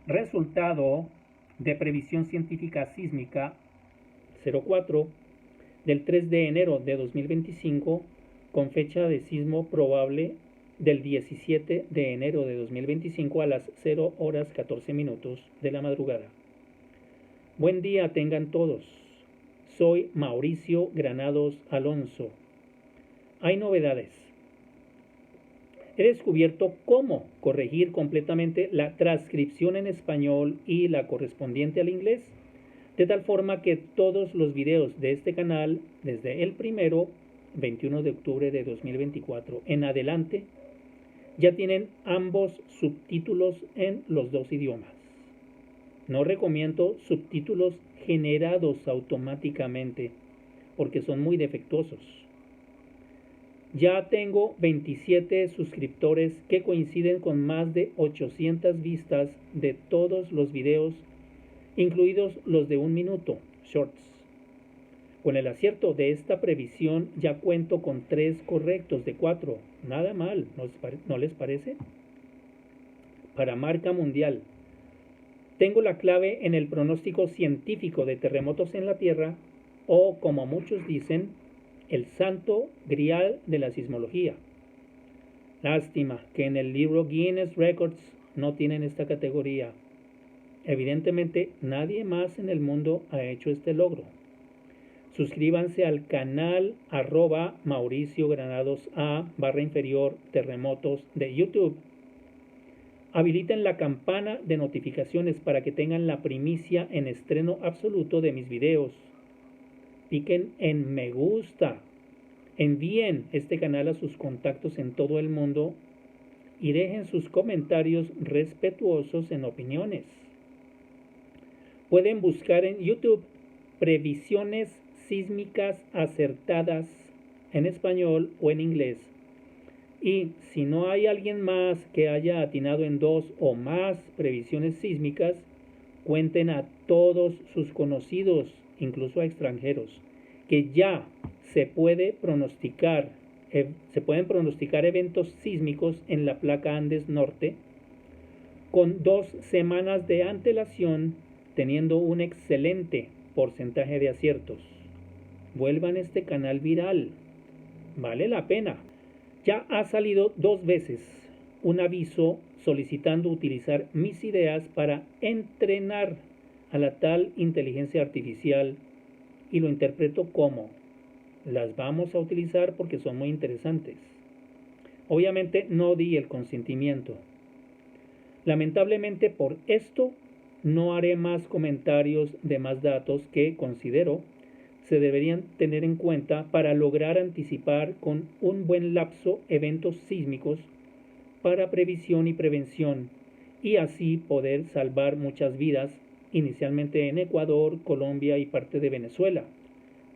Resultado de previsión científica sísmica 04 del 3 de enero de 2025 con fecha de sismo probable del 17 de enero de 2025 a las 0 horas 14 minutos de la madrugada. Buen día tengan todos. Soy Mauricio Granados Alonso. Hay novedades. He descubierto cómo corregir completamente la transcripción en español y la correspondiente al inglés, de tal forma que todos los videos de este canal, desde el primero, 21 de octubre de 2024 en adelante, ya tienen ambos subtítulos en los dos idiomas. No recomiendo subtítulos generados automáticamente porque son muy defectuosos. Ya tengo 27 suscriptores que coinciden con más de 800 vistas de todos los videos, incluidos los de 1 minuto, shorts. Con el acierto de esta previsión ya cuento con 3 correctos de 4. Nada mal, ¿no les parece? Para marca mundial. Tengo la clave en el pronóstico científico de terremotos en la Tierra, o como muchos dicen, el santo grial de la sismología. Lástima que en el libro Guinness Records no tienen esta categoría. Evidentemente nadie más en el mundo ha hecho este logro. Suscríbanse al canal @MauricioGranadosA_terremotos de YouTube. Habiliten la campana de notificaciones para que tengan la primicia en estreno absoluto de mis videos. Piquen en me gusta. Envíen este canal a sus contactos en todo el mundo y dejen sus comentarios respetuosos en opiniones. Pueden buscar en YouTube previsiones sísmicas acertadas en español o en inglés. Y si no hay alguien más que haya atinado en 2 o más previsiones sísmicas, cuenten a todos sus conocidos, incluso a extranjeros, que ya se pueden pronosticar eventos sísmicos en la placa Andes Norte con 2 semanas de antelación, teniendo un excelente porcentaje de aciertos. Vuelvan este canal viral, vale la pena. Ya ha salido 2 veces un aviso solicitando utilizar mis ideas para entrenar a la tal inteligencia artificial, y lo interpreto como: las vamos a utilizar porque son muy interesantes. Obviamente no di el consentimiento. Lamentablemente por esto no haré más comentarios de más datos que considero se deberían tener en cuenta para lograr anticipar con un buen lapso eventos sísmicos para previsión y prevención, y así poder salvar muchas vidas, inicialmente en Ecuador, Colombia y parte de Venezuela,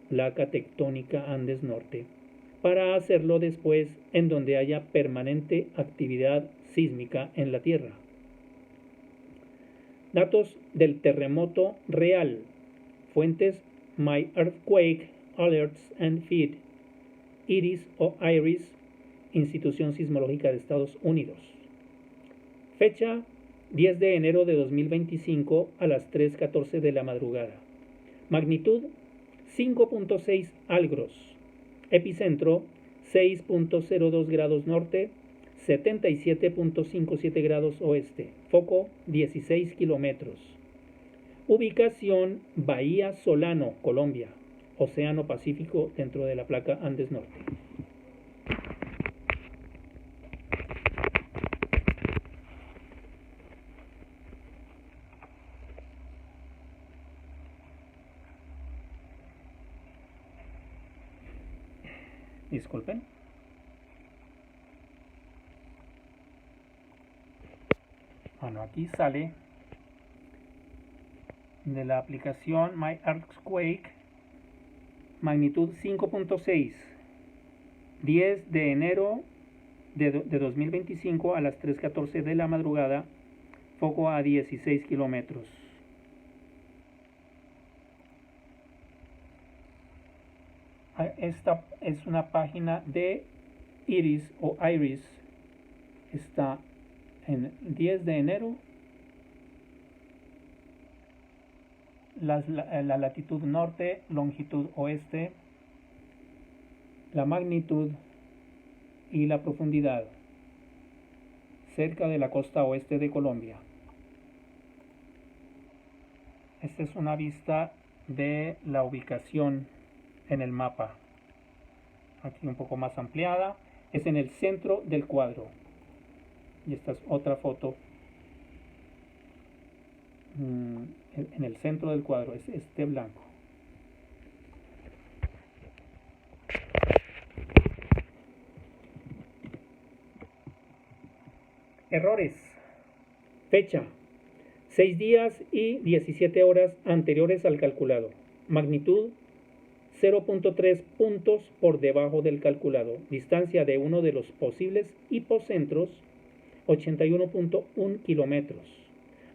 placa tectónica Andes Norte, para hacerlo después en donde haya permanente actividad sísmica en la Tierra. Datos del terremoto real. Fuentes: My Earthquake Alerts and Feed, IRIS o IRIS, Institución Sismológica de Estados Unidos. Fecha: 10 de enero de 2025 a las 3:14 de la madrugada. Magnitud: 5.6 algros. Epicentro: 6.02 grados norte, 77.57 grados oeste. Foco: 16 kilómetros. Ubicación: Bahía Solano, Colombia, Océano Pacífico, dentro de la placa Andes Norte. Disculpen. Bueno, aquí sale de la aplicación My Earthquake, magnitud 5.6, 10 de enero de 2025 a las 3:14 de la madrugada, foco a 16 kilómetros. Esta es una página de IRIS o IRIS. Está en 10 de enero la latitud norte, longitud oeste, la magnitud y la profundidad cerca de la costa oeste de Colombia. Esta es una vista de la ubicación en el mapa. Aquí un poco más ampliada. Es en el centro del cuadro. Y esta es otra foto. En el centro del cuadro es este blanco. Errores. Fecha: 6 días y 17 horas anteriores al calculado. Magnitud: 0.3 puntos por debajo del calculado. Distancia de uno de los posibles hipocentros: 81.1 kilómetros.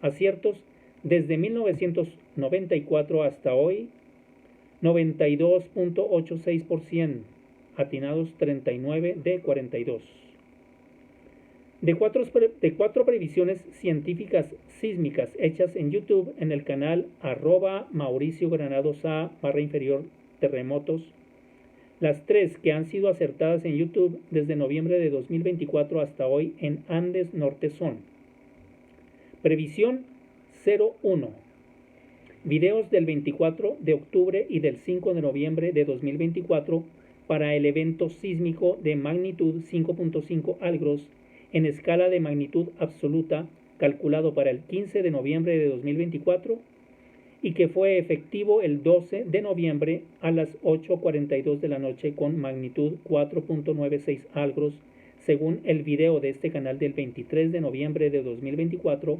Aciertos desde 1994 hasta hoy: 92.86%. Atinados 39 de 42. De cuatro previsiones científicas sísmicas hechas en YouTube en el canal @MauricioGranadosa_terremotos, las 3 que han sido acertadas en YouTube desde noviembre de 2024 hasta hoy en Andes Norte son: Previsión 01. Videos del 24 de octubre y del 5 de noviembre de 2024 para el evento sísmico de magnitud 5.5 algros en escala de magnitud absoluta calculado para el 15 de noviembre de 2024 y que fue efectivo el 12 de noviembre a las 8:42 de la noche con magnitud 4.96 algros, según el video de este canal del 23 de noviembre de 2024,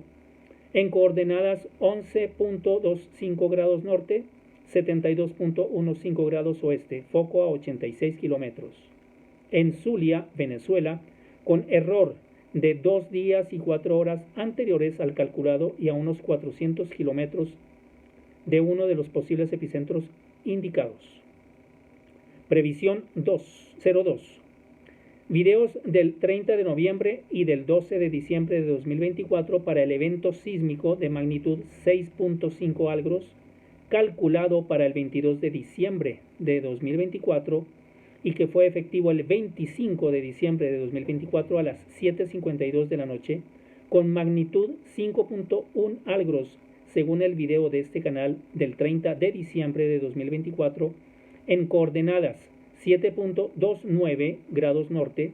en coordenadas 11.25 grados norte, 72.15 grados oeste, foco a 86 kilómetros. En Zulia, Venezuela, con error de 2 días y 4 horas anteriores al calculado y a unos 400 kilómetros de uno de los posibles epicentros indicados. Previsión 02. Videos del 30 de noviembre y del 12 de diciembre de 2024 para el evento sísmico de magnitud 6.5 algros, calculado para el 22 de diciembre de 2024 y que fue efectivo el 25 de diciembre de 2024 a las 7:52 de la noche, con magnitud 5.1 algros, según el video de este canal del 30 de diciembre de 2024, en coordenadas 7.29 grados norte,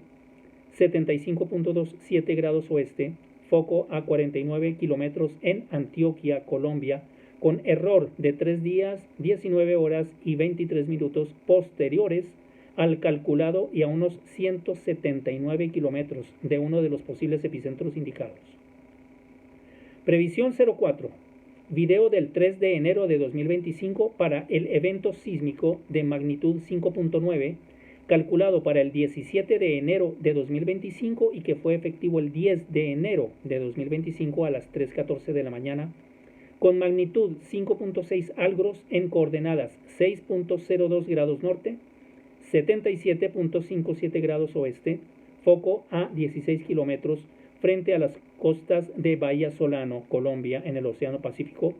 75.27 grados oeste, foco a 49 kilómetros en Antioquia, Colombia, con error de 3 días, 19 horas y 23 minutos posteriores al calculado y a unos 179 kilómetros de uno de los posibles epicentros indicados. Previsión 04. Video del 3 de enero de 2025 para el evento sísmico de magnitud 5.9, calculado para el 17 de enero de 2025 y que fue efectivo el 10 de enero de 2025 a las 3:14 de la mañana, con magnitud 5.6 algros en coordenadas 6.02 grados norte, 77.57 grados oeste, foco a 16 kilómetros frente a las costas de Bahía Solano, Colombia, en el Océano Pacífico,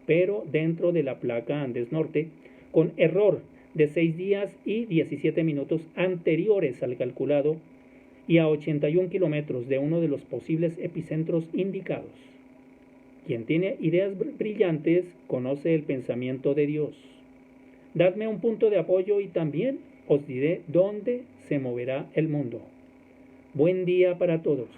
pero dentro de la placa Andes Norte, con error de 6 días y 17 minutos anteriores al calculado y a 81 kilómetros de uno de los posibles epicentros indicados. Quien tiene ideas brillantes conoce el pensamiento de Dios. Dadme un punto de apoyo y también os diré dónde se moverá el mundo. Buen día para todos.